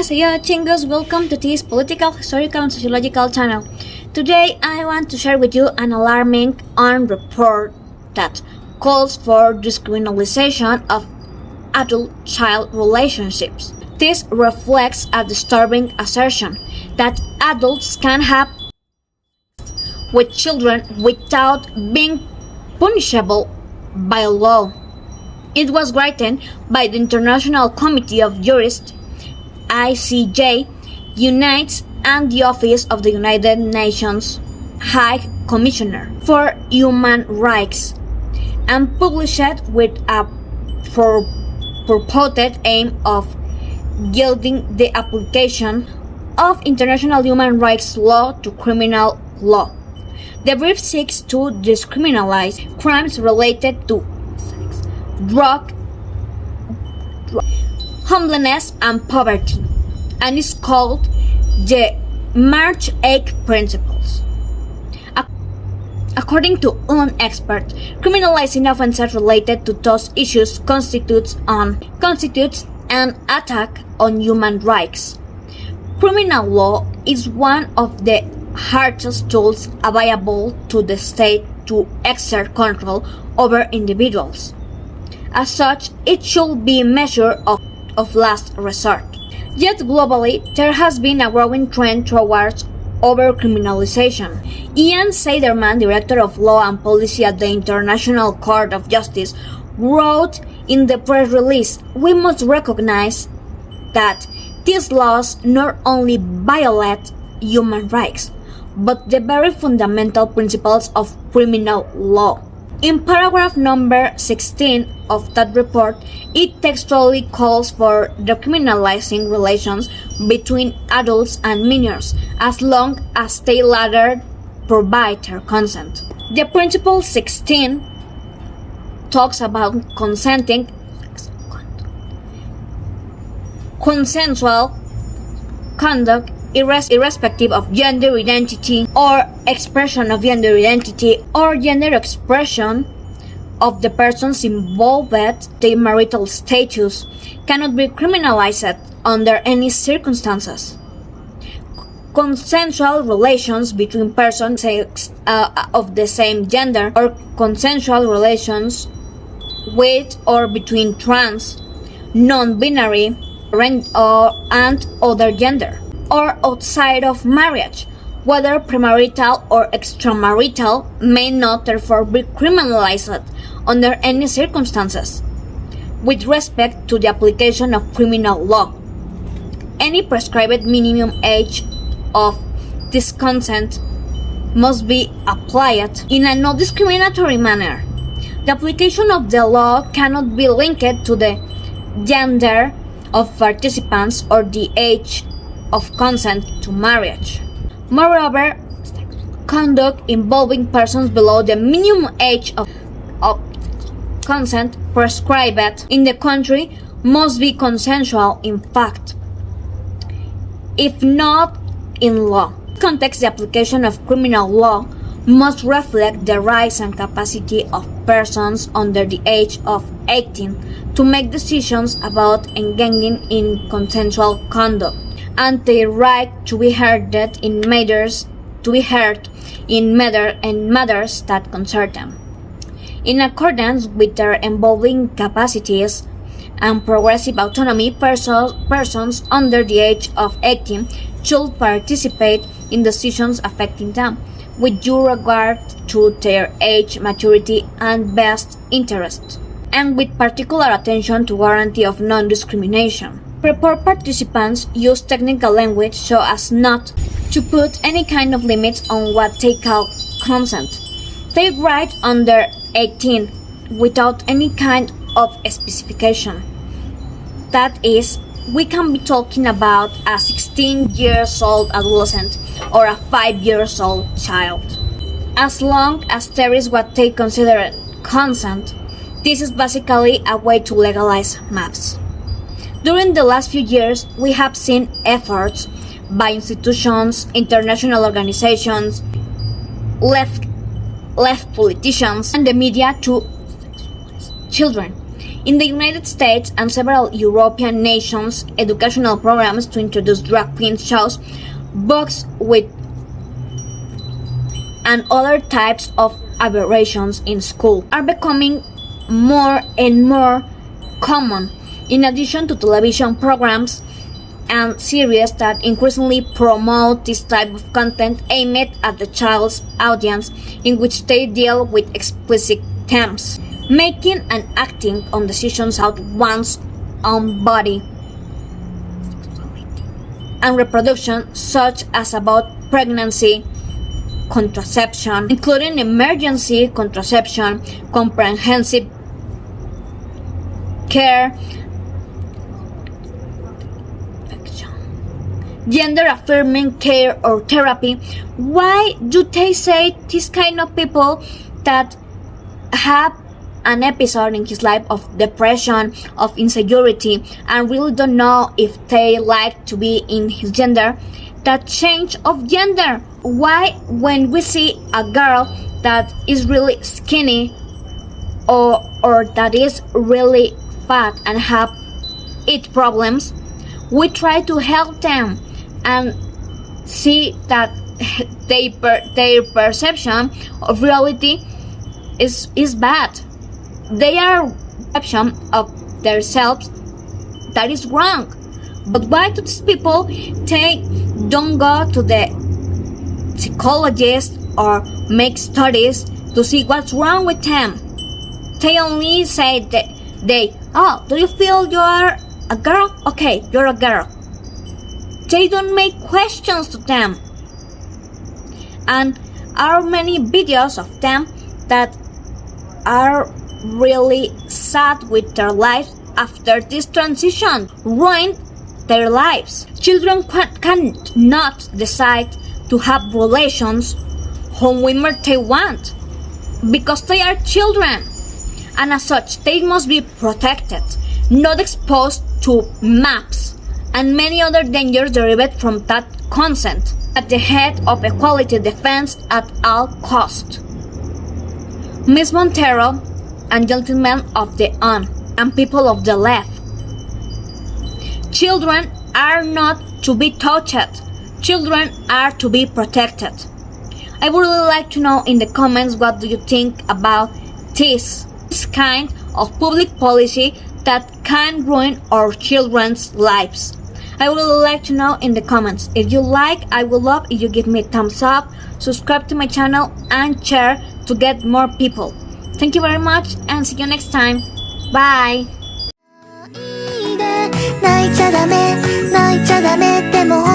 Annyeonghaseyo, Chingus. Welcome to this political, historical, and sociological channel. Today, I want to share with you an alarming report that calls for decriminalization of adult-child relationships. This reflects a disturbing assertion that adults can have with children without being punishable by law. It was written by the International Committee of Jurists, ICJ, UNITES, and the Office of the United Nations High Commissioner for Human Rights, and published with a purported aim of guiding the application of international human rights law to criminal law. The brief seeks to decriminalize crimes related to sex, drug, homelessness, and poverty, and is called the March 8 Principles. According to one expert, criminalizing offenses related to those issues constitutes an attack on human rights. Criminal law is one of the harshest tools available to the state to exert control over individuals. As such, it should be a measure of last resort. Yet globally, there has been a growing trend towards over-criminalization. Ian Seiderman, Director of Law and Policy at the International Court of Justice, wrote in the press release, "We must recognize that these laws not only violate human rights, but the very fundamental principles of criminal law." In paragraph number 16 of that report, it textually calls for decriminalizing relations between adults and minors as long as they latter provide their consent. The Principle 16 talks about consensual conduct irrespective of gender identity or expression of gender identity or gender expression of the persons involved. Their marital status cannot be criminalized under any circumstances. Consensual relations between persons of the same gender or consensual relations with or between trans, non-binary, and other gender, or outside of marriage, whether premarital or extramarital, may not therefore be criminalized under any circumstances. With respect to the application of criminal law, any prescribed minimum age of this consent must be applied in a non-discriminatory manner. The application of the law cannot be linked to the gender of participants or the age of consent to marriage. Moreover, conduct involving persons below the minimum age of consent prescribed in the country must be consensual in fact, if not in law. In this context, the application of criminal law must reflect the rights and capacity of persons under the age of 18 to make decisions about engaging in consensual conduct, and their right to be heard in matters that concern them. In accordance with their evolving capacities and progressive autonomy, persons under the age of 18 should participate in decisions affecting them, with due regard to their age, maturity, and best interests, and with particular attention to guarantee of non-discrimination. Report participants use technical language so as not to put any kind of limits on what they call consent. They write under 18 without any kind of specification. That is, we can be talking about a 16 years old adolescent or a 5 years old child. As long as there is what they consider consent, this is basically a way to legalize MAPS. During the last few years, we have seen efforts by institutions, international organizations, left politicians, and the media to children. In the United States and several European nations, educational programs to introduce drag queen shows, books with and other types of aberrations in school are becoming more and more common, in addition to television programs and series that increasingly promote this type of content aimed at the child's audience, in which they deal with explicit themes, making and acting on decisions about one's own body and reproduction, such as about pregnancy, contraception, including emergency contraception, comprehensive care, gender-affirming care or therapy. Why do they say this kind of people that have an episode in his life of depression, of insecurity, and really don't know if they like to be in his gender, that change of gender? Why, when we see a girl that is really skinny or that is really fat and have eat problems, we try to help them and see that their perception of reality is bad. Their perception of themselves that is wrong. But why do these people they don't go to the psychologist or make studies to see what's wrong with them? They only say that do you feel you are a girl? Okay, you're a girl. They don't make questions to them. And are many videos of them that are really sad with their lives after this transition, ruined their lives. Children cannot decide to have relations whomever they want because they are children, and as such they must be protected, not exposed to maps and many other dangers derived from that consent, at the head of equality defense at all cost. Ms. Montero and gentlemen of the on and people of the left, children are not to be touched. Children are to be protected. I would really like to know in the comments what do you think about this kind of public policy that can ruin our children's lives. I would really like to know in the comments. If you like, I would love if you give me a thumbs up, subscribe to my channel and share to get more people. Thank you very much and see you next time. Bye. 泣いちゃダメでも